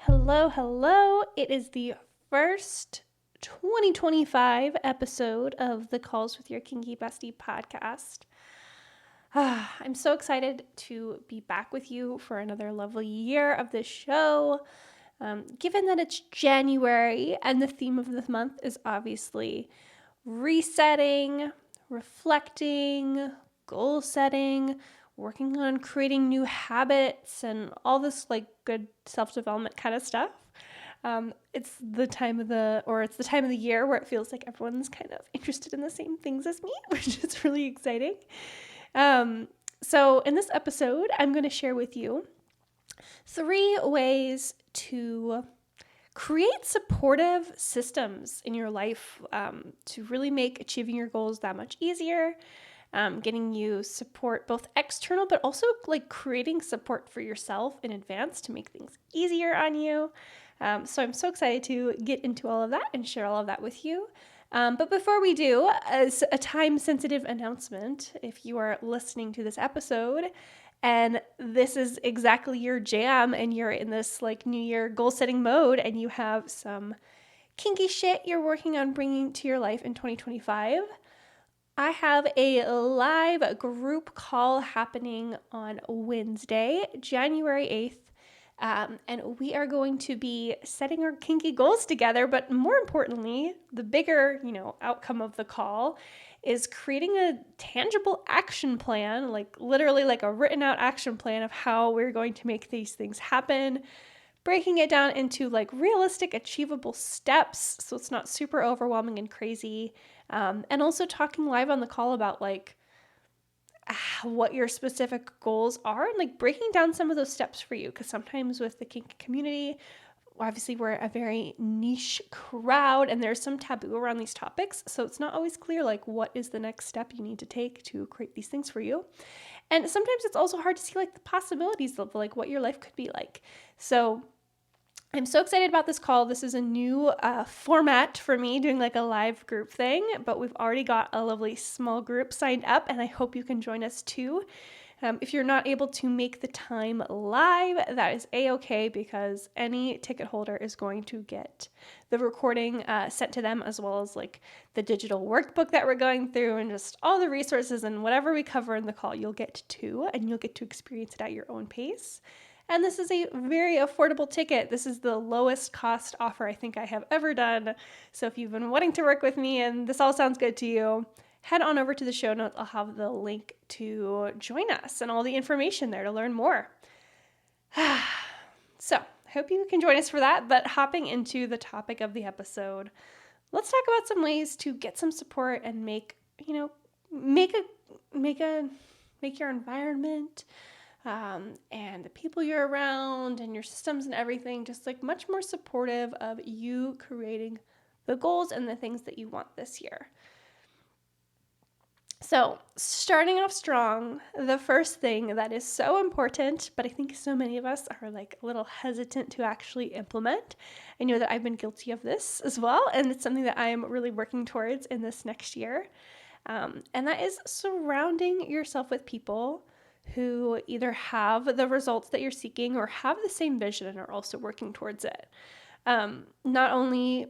Hello, hello. It is the first 2025 episode of the Calls with Your Kinky Bestie podcast. I'm so excited to be back with you for another lovely year of this show. Given that it's January and the theme of the month is obviously resetting, reflecting, goal setting, working on creating new habits, and all this like good self-development kind of stuff. It's the time of the year where it feels like everyone's kind of interested in the same things as me, which is really exciting. So in this episode, I'm going to share with you 3 ways to create supportive systems in your life to really make achieving your goals that much easier, getting you support both external, but also like creating support for yourself in advance to make things easier on you. So I'm so excited to get into all of that and share all of that with you. But before we do, as a time-sensitive announcement, if you are listening to this episode and this is exactly your jam and you're in this like New Year goal-setting mode and you have some kinky shit you're working on bringing to your life in 2025, I have a live group call happening on Wednesday, January 8th. And we are going to be setting our kinky goals together, but more importantly, the bigger, outcome of the call is creating a tangible action plan, like literally like a written out action plan of how we're going to make these things happen, breaking it down into like realistic, achievable steps so it's not super overwhelming and crazy, and also talking live on the call about like what your specific goals are and like breaking down some of those steps for you, because sometimes with the kinky community, obviously we're a very niche crowd and there's some taboo around these topics, so it's not always clear like what is the next step you need to take to create these things for you. And sometimes it's also hard to see like the possibilities of like what your life could be like. So I'm so excited about this call. This is a new format for me, doing like a live group thing, but we've already got a lovely small group signed up and I hope you can join us too. If you're not able to make the time live, that is a-okay, because any ticket holder is going to get the recording sent to them, as well as like the digital workbook that we're going through and just all the resources and whatever we cover in the call, you'll get to, and you'll get to experience it at your own pace. And this is a very affordable ticket. This is the lowest cost offer I think I have ever done. So if you've been wanting to work with me and this all sounds good to you, head on over to the show notes. I'll have the link to join us and all the information there to learn more. So I hope you can join us for that. But hopping into the topic of the episode, let's talk about some ways to get some support and make your environment and the people you're around and your systems and everything just like much more supportive of you creating the goals and the things that you want this year. So starting off strong, the first thing that is so important, but I think so many of us are like a little hesitant to actually implement. I know that I've been guilty of this as well, and it's something that I am really working towards in this next year. And that is surrounding yourself with people who either have the results that you're seeking or have the same vision and are also working towards it. Not only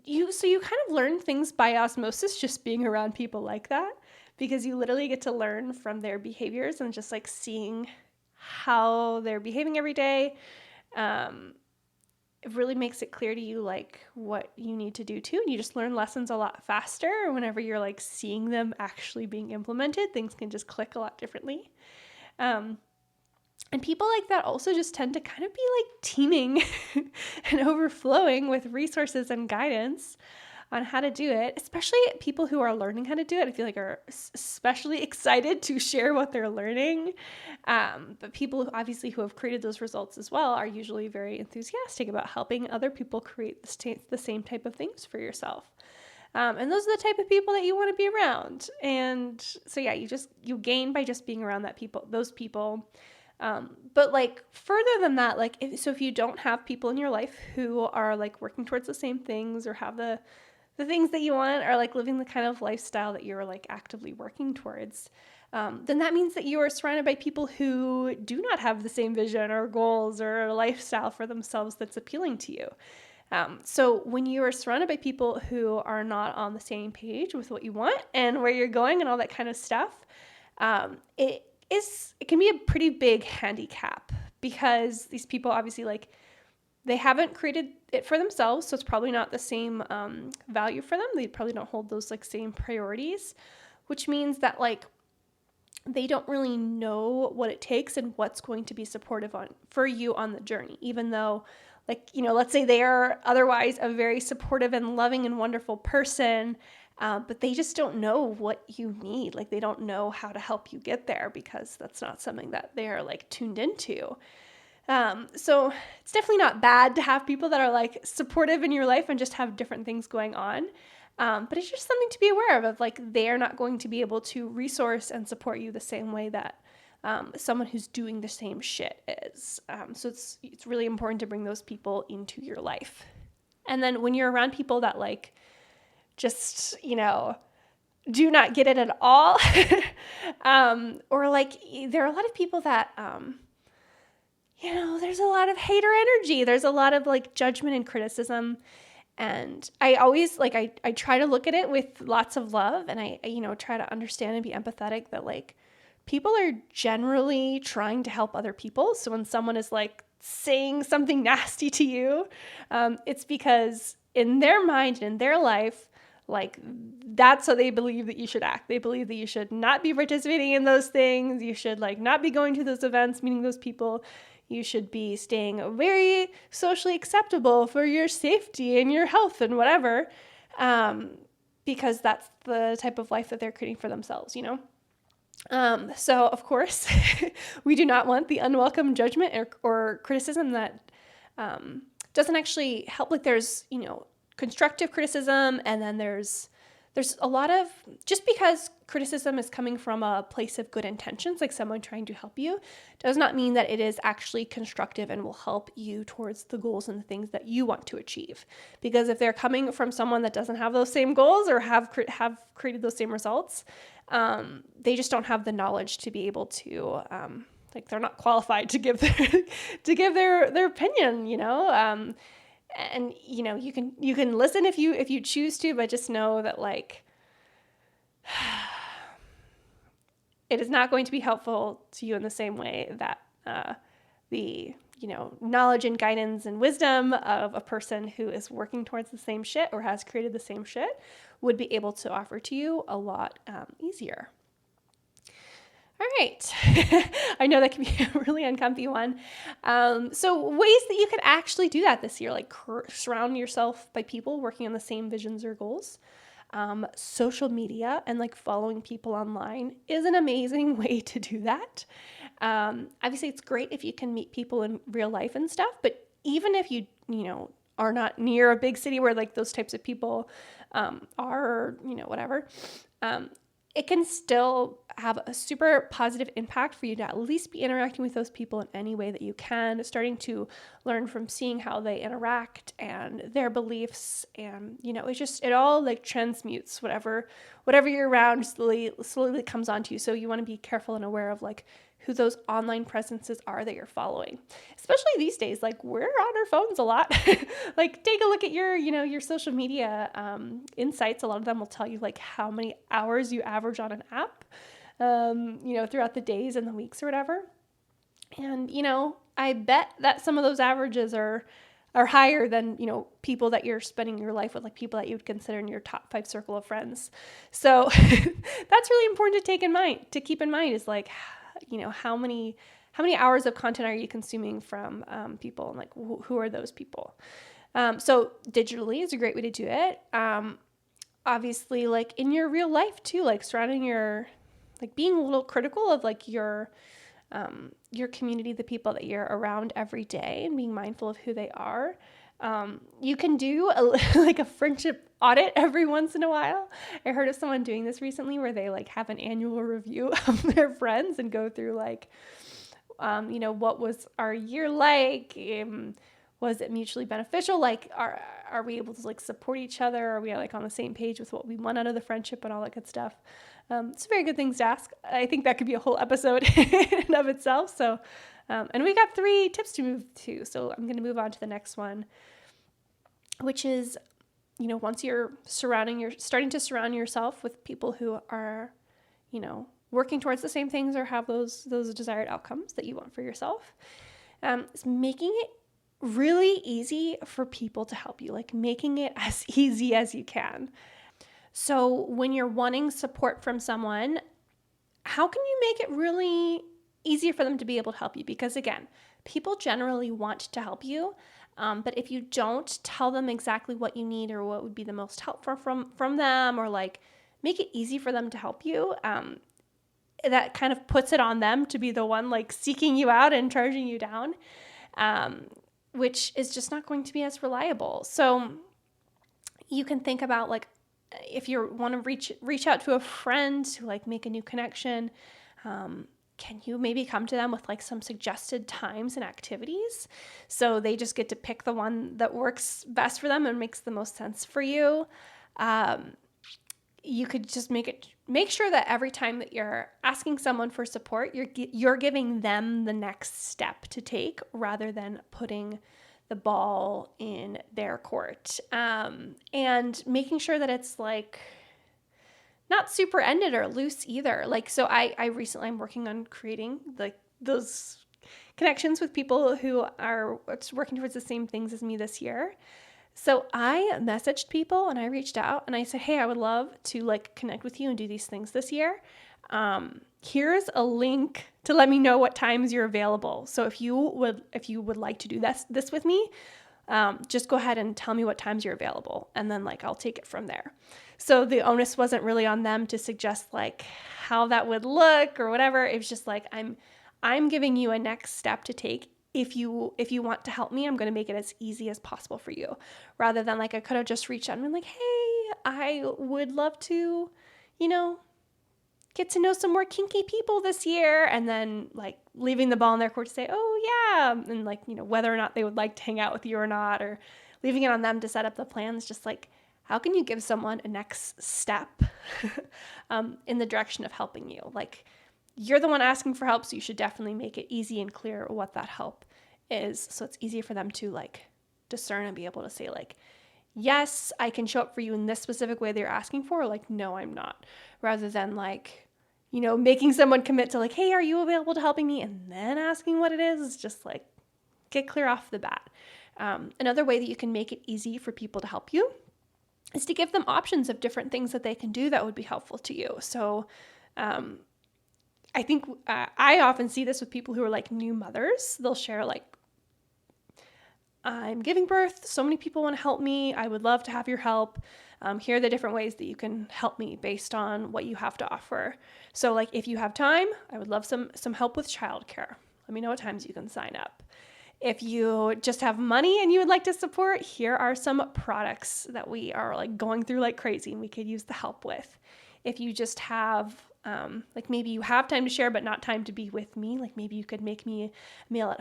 you, so you kind of learn things by osmosis just being around people like that, because you literally get to learn from their behaviors and just like seeing how they're behaving every day. It really makes it clear to you like what you need to do too. And you just learn lessons a lot faster whenever you're like seeing them actually being implemented. Things can just click a lot differently. And people like that also just tend to kind of be like teeming and overflowing with resources and guidance on how to do it, especially people who are learning how to do it. I feel like are especially excited to share what they're learning. But people who have created those results as well are usually very enthusiastic about helping other people create the same type of things for yourself. And those are the type of people that you want to be around. And so yeah, you gain by just being around those people. But like further than that, like if you don't have people in your life who are like working towards the same things or have the things that you want, or like living the kind of lifestyle that you're like actively working towards, then that means that you are surrounded by people who do not have the same vision or goals or lifestyle for themselves that's appealing to you. So when you are surrounded by people who are not on the same page with what you want and where you're going and all that kind of stuff, it can be a pretty big handicap, because these people obviously, like, they haven't created it for themselves, so it's probably not the same value for them. They probably don't hold those like same priorities, which means that like they don't really know what it takes and what's going to be supportive for you on the journey, even though, like, let's say they are otherwise a very supportive and loving and wonderful person, but they just don't know what you need. Like, they don't know how to help you get there, because that's not something that they are like tuned into. So it's definitely not bad to have people that are like supportive in your life and just have different things going on. But it's just something to be aware of like, they're not going to be able to resource and support you the same way that someone who's doing the same shit is. So it's really important to bring those people into your life. And then when you're around people that like just, do not get it at all, or like there are a lot of people that, there's a lot of hater energy. There's a lot of like judgment and criticism. And I always like, I try to look at it with lots of love, and I try to understand and be empathetic that like people are generally trying to help other people. So when someone is like saying something nasty to you, it's because in their mind and in their life, like that's how they believe that you should act. They believe that you should not be participating in those things. You should like not be going to those events, meeting those people. You should be staying very socially acceptable for your safety and your health and whatever, because that's the type of life that they're creating for themselves, So, of course, we do not want the unwelcome judgment or criticism that doesn't actually help. Like, there's, constructive criticism, and then there's a lot of, just because criticism is coming from a place of good intentions, like someone trying to help you, does not mean that it is actually constructive and will help you towards the goals and the things that you want to achieve. Because if they're coming from someone that doesn't have those same goals or have created those same results, they just don't have the knowledge to be able to, like, they're not qualified to give their opinion, and you can listen if you choose to, but just know that like it is not going to be helpful to you in the same way that the knowledge and guidance and wisdom of a person who is working towards the same shit or has created the same shit would be able to offer to you a lot easier. All right. I know that can be a really uncomfy one. So ways that you can actually do that this year, like surround yourself by people working on the same visions or goals. Social media and like following people online is an amazing way to do that. Obviously, it's great if you can meet people in real life and stuff, but even if you are not near a big city where like those types of people are, whatever, it can still have a super positive impact for you to at least be interacting with those people in any way that you can, starting to learn from seeing how they interact and their beliefs. And, it all like transmutes whatever you're around slowly comes onto you. So you want to be careful and aware of like who those online presences are that you're following, especially these days. Like, we're on our phones a lot. Like, take a look at your social media insights. A lot of them will tell you like how many hours you average on an app, throughout the days and the weeks or whatever. And, I bet that some of those averages are higher than, people that you're spending your life with, like people that you would consider in your top 5 circle of friends. So that's really important to keep in mind is like, how many hours of content are you consuming from people, and like who are those people? So digitally is a great way to do it. Obviously, like in your real life too, like being a little critical of like your community, the people that you're around every day, and being mindful of who they are. You can do a friendship audit every once in a while. I heard of someone doing this recently where they like have an annual review of their friends and go through like, what was our year like? Was it mutually beneficial? Like, are we able to like support each other? Are we like on the same page with what we want out of the friendship and all that good stuff? It's very good things to ask. I think that could be a whole episode in and of itself. So, and we got 3 tips to move to. So I'm going to move on to the next one, which is, once you're starting to surround yourself with people who are, working towards the same things or have those desired outcomes that you want for yourself, is making it really easy for people to help you, like making it as easy as you can. So when you're wanting support from someone, how can you make it really easy for them to be able to help you? Because again, people generally want to help you, but if you don't tell them exactly what you need or what would be the most helpful from them, or like make it easy for them to help you, that kind of puts it on them to be the one like seeking you out and charging you down, which is just not going to be as reliable. So you can think about like, if you want to reach out to a friend to like make a new connection, can you maybe come to them with like some suggested times and activities? So they just get to pick the one that works best for them and makes the most sense for you. You could just make sure that every time that you're asking someone for support, you're giving them the next step to take rather than putting the ball in their court, and making sure that it's like not super ended or loose either. Like, so I recently, I'm working on creating like those connections with people who are working towards the same things as me this year. So I messaged people and I reached out and I said, hey, I would love to like connect with you and do these things this year. Here's a link to let me know what times you're available. So if you would like to do this with me, just go ahead and tell me what times you're available. And then like, I'll take it from there. So the onus wasn't really on them to suggest like how that would look or whatever. It was just like, I'm giving you a next step to take. If you want to help me, I'm going to make it as easy as possible for you, rather than like, I could have just reached out and been like, hey, I would love to, get to know some more kinky people this year, and then like leaving the ball in their court to say, oh yeah, and like, whether or not they would like to hang out with you or not, or leaving it on them to set up the plans. Just like, how can you give someone a next step in the direction of helping you? Like, you're the one asking for help, so you should definitely make it easy and clear what that help is, so it's easy for them to like discern and be able to say like, yes, I can show up for you in this specific way that you're asking for, or like, no, I'm not, rather than like, making someone commit to like, hey, are you available to helping me? And then asking what it is just like, get clear off the bat. Another way that you can make it easy for people to help you is to give them options of different things that they can do that would be helpful to you. So, I think I often see this with people who are like new mothers. They'll share like, I'm giving birth. So many people want to help me. I would love to have your help. Here are the different ways that you can help me based on what you have to offer. So like, if you have time, I would love some help with childcare. Let me know what times you can sign up. If you just have money and you would like to support, here are some products that we are like going through like crazy and we could use the help with. If you just have like, maybe you have time to share, but not time to be with me. Like, maybe you could make me a meal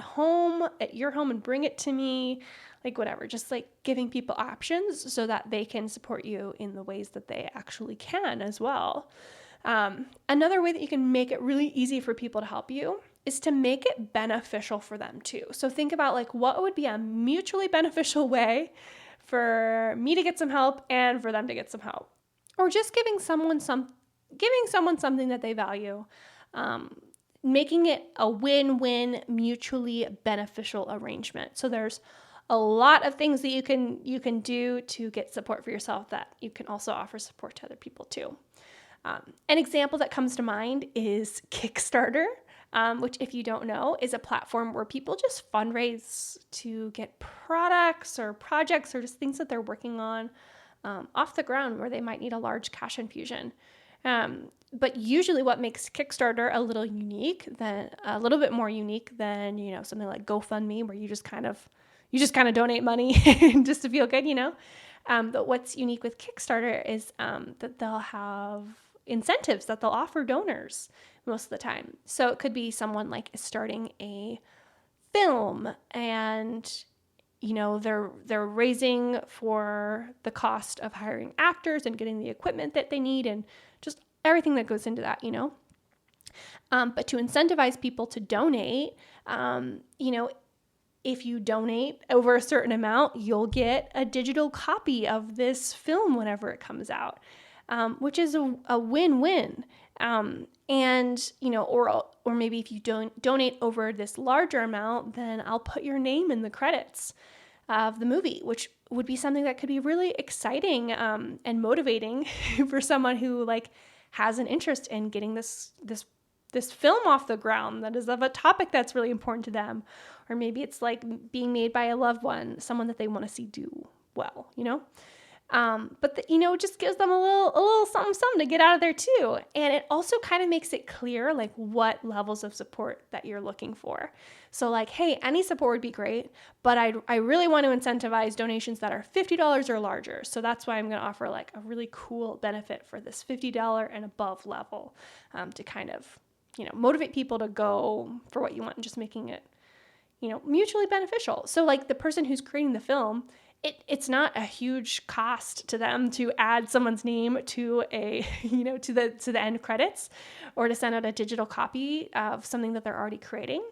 at your home and bring it to me, like whatever, just like giving people options so that they can support you in the ways that they actually can as well. Another way that you can make it really easy for people to help you is to make it beneficial for them too. So think about like, what would be a mutually beneficial way for me to get some help and for them to get some help, or just giving someone something that they value, making it a win-win, mutually beneficial arrangement. So there's a lot of things that you can do to get support for yourself that you can also offer support to other people too. An example that comes to mind is Kickstarter, which, if you don't know, is a platform where people just fundraise to get products or projects or just things that they're working on off the ground where they might need a large cash infusion. But usually what makes Kickstarter a little bit more unique than, something like GoFundMe, where you just kind of donate money just to feel good, But what's unique with Kickstarter is that they'll have incentives that they'll offer donors most of the time. So it could be someone like is starting a film and they're raising for the cost of hiring actors and getting the equipment that they need and just everything that goes into that, But to incentivize people to donate, if you donate over a certain amount, you'll get a digital copy of this film whenever it comes out, which is a win-win. Or maybe if you don't donate over this larger amount, then I'll put your name in the credits of the movie, which would be something that could be really exciting and motivating for someone who has an interest in getting this film off the ground that is of a topic that's really important to them. Or maybe it's being made by a loved one, someone that they want to see do well, But it just gives them a little something to get out of there too. And it also kind of makes it clear what levels of support that you're looking for. So hey, any support would be great, but I really want to incentivize donations that are $50 or larger. So that's why I'm going to offer a really cool benefit for this $50 and above level to kind of, motivate people to go for what you want and just making it, mutually beneficial. So the person who's creating the film, it's not a huge cost to them to add someone's name to a, to the end credits or to send out a digital copy of something that they're already creating.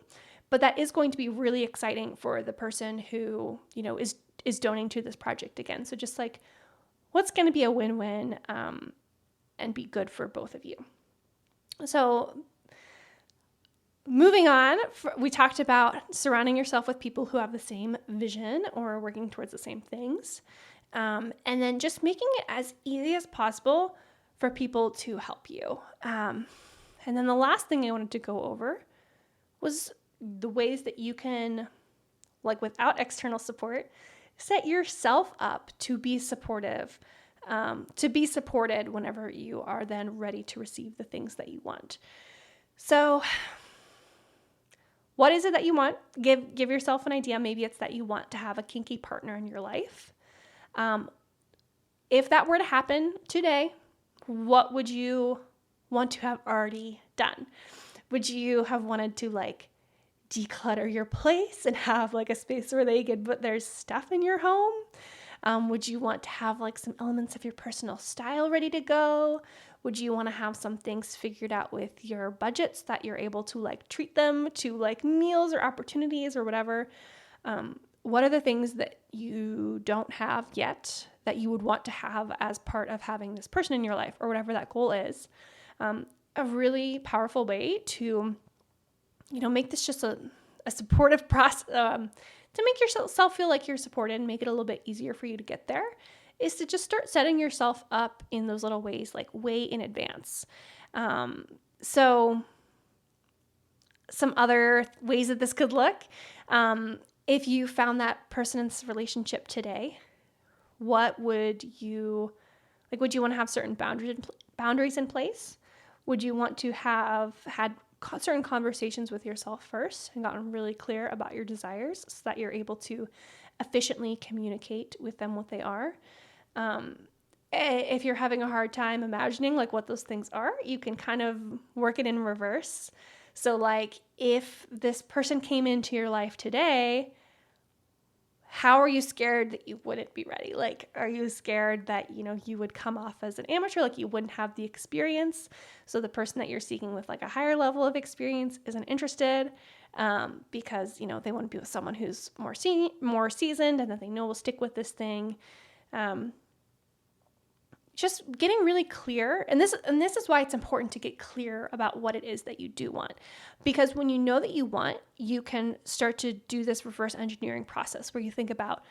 But that is going to be really exciting for the person who, is donating to this project again. So just what's going to be a win-win and be good for both of you. So moving on, we talked about surrounding yourself with people who have the same vision or are working towards the same things. And then just making it as easy as possible for people to help you. And then the last thing I wanted to go over was the ways that you can, without external support, set yourself up to be supportive, to be supported whenever you are then ready to receive the things that you want. So what is it that you want? Give yourself an idea. Maybe it's that you want to have a kinky partner in your life. If that were to happen today, what would you want to have already done? Would you have wanted to declutter your place and have a space where they could put their stuff in your home? Would you want to have some elements of your personal style ready to go? Would you want to have some things figured out with your budgets that you're able to treat them to meals or opportunities or whatever? What are the things that you don't have yet that you would want to have as part of having this person in your life or whatever that goal is? A really powerful way to, make this just a supportive process, to make yourself feel like you're supported and make it a little bit easier for you to get there, is to just start setting yourself up in those little ways, way in advance. So some other ways that this could look, if you found that person in this relationship today, what would you want to have certain boundaries in place? Would you want to have had certain conversations with yourself first and gotten really clear about your desires so that you're able to efficiently communicate with them what they are? If you're having a hard time imagining what those things are, you can kind of work it in reverse. So if this person came into your life today, how are you scared that you wouldn't be ready? Are you scared that, you would come off as an amateur, you wouldn't have the experience? So the person that you're seeking with a higher level of experience isn't interested because, they want to be with someone who's more seasoned and that they know will stick with this thing. Just getting really clear. And this is why it's important to get clear about what it is that you do want. Because when you know that you want, you can start to do this reverse engineering process where you think about,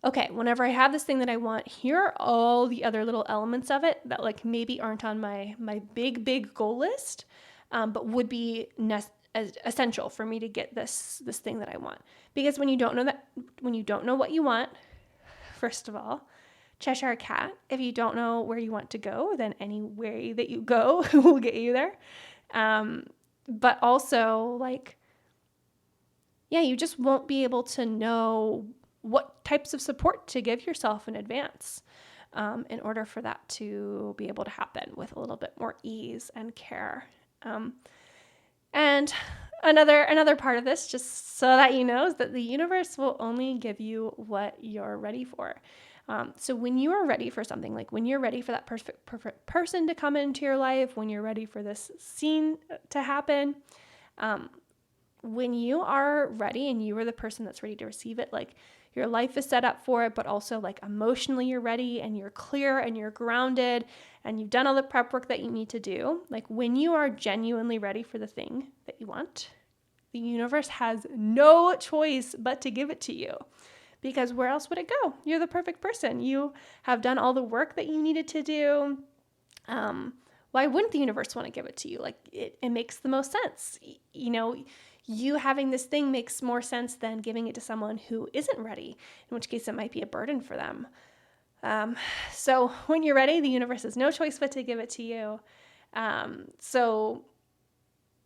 okay, whenever I have this thing that I want, here are all the other little elements of it that maybe aren't on my big goal list, but would be essential for me to get this thing that I want. Because when you don't know what you want, first of all, Cheshire Cat, if you don't know where you want to go, then any way that you go will get you there. But also, you just won't be able to know what types of support to give yourself in advance in order for that to be able to happen with a little bit more ease and care. And Another part of this, just so that you know, is that the universe will only give you what you're ready for. So when you are ready for something, like when you're ready for that perfect person to come into your life, when you're ready for this scene to happen, when you are ready and you are the person that's ready to receive it, like your life is set up for it, but also like emotionally you're ready and you're clear and you're grounded and you've done all the prep work that you need to do. Like when you are genuinely ready for the thing that you want, the universe has no choice but to give it to you. Because where else would it go? You're the perfect person. You have done all the work that you needed to do. Why wouldn't the universe want to give it to you? Like it makes the most sense. You know, you having this thing makes more sense than giving it to someone who isn't ready, in which case it might be a burden for them. So when you're ready, the universe has no choice but to give it to you. So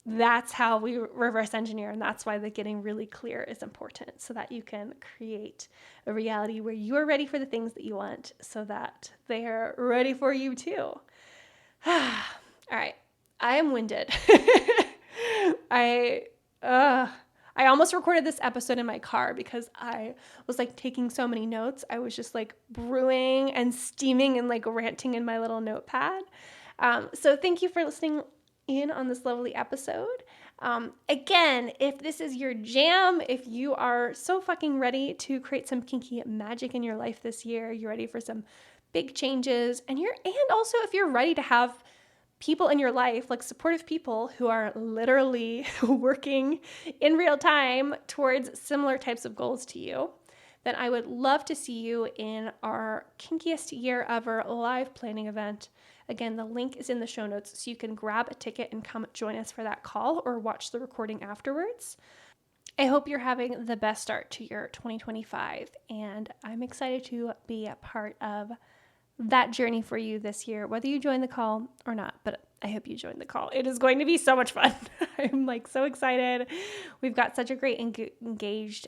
that's how we reverse engineer, and that's why the getting really clear is important, so that you can create a reality where you are ready for the things that you want, so that they are ready for you too. All right, I am winded. I almost recorded this episode in my car because I was like taking so many notes. I was just like brewing and steaming and like ranting in my little notepad. So thank you for listening in on this lovely episode. Again, if this is your jam, if you are so fucking ready to create some kinky magic in your life this year, you're ready for some big changes, and also if you're ready to have people in your life, like supportive people who are literally working in real time towards similar types of goals to you, then I would love to see you in our Kinkiest Year Ever live planning event. Again, the link is in the show notes, so you can grab a ticket and come join us for that call or watch the recording afterwards. I hope you're having the best start to your 2025, and I'm excited to be a part of that journey for you this year, whether you join the call or not. But I hope you join the call. It is going to be so much fun. I'm like so excited. We've got such a great engaged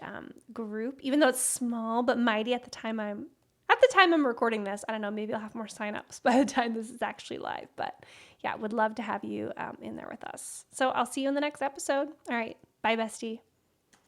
group, even though it's small but mighty at the time I'm recording this. I don't know, maybe I'll have more signups by the time this is actually live. But yeah, would love to have you in there with us. So I'll see you in the next episode. All right. Bye, bestie.